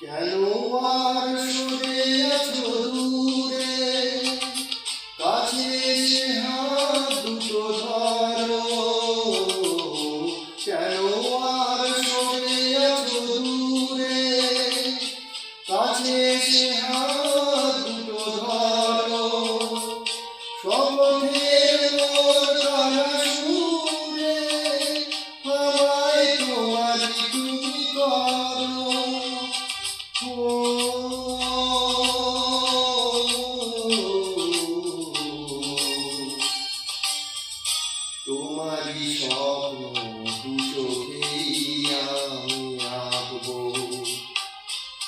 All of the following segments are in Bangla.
কেন আর সরে আছো দূরে, কাছে এসে হাত দুটো ধরো। কেন আর সরে আছো দূরে, কাছে এসে হাত দুটো ধরো। স্বপ্নের মোর কানা সুরে আমায় তোমারই তুমি করো। তোমারই স্বপ্ন দু চোখেই আমি আঁকবো,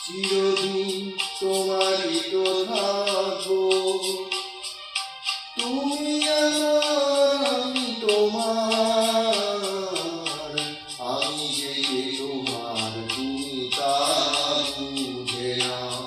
চিরদিন তোমারই তো থাকবো। তুমি আমার আমি তোমার, আমি যে তোমার তুমি তা বুঝে নাও।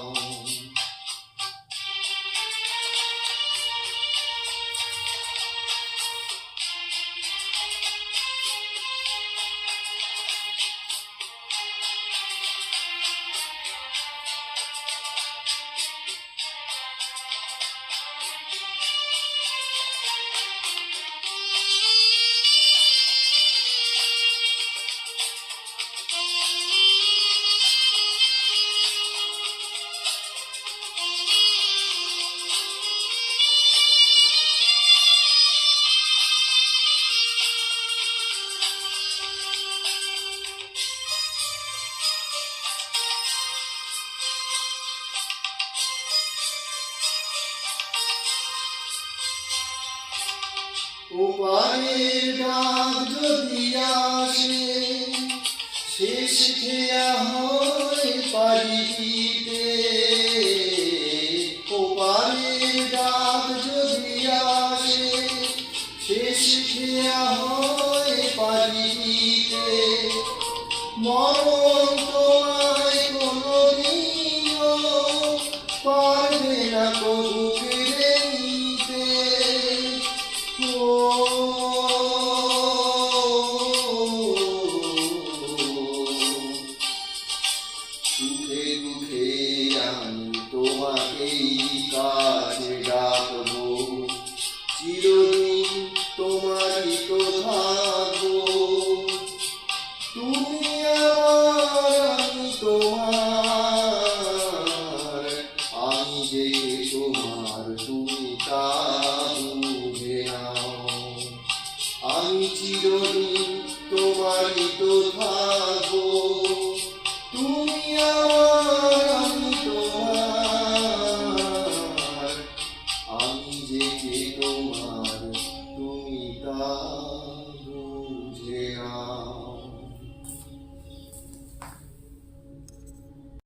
ওপারের ডাক যদি আসে, শেষ খেয়া হয় পারি দিতে। ওপারের ডাক যদি আসে, শেষ খেয়া হয় পারি দিতে। মরণ তোমায় কোনদিনও পারবে না কবু কেড়ে নিতে। সুখে দুঃখে আমি তোমাকেই কাছে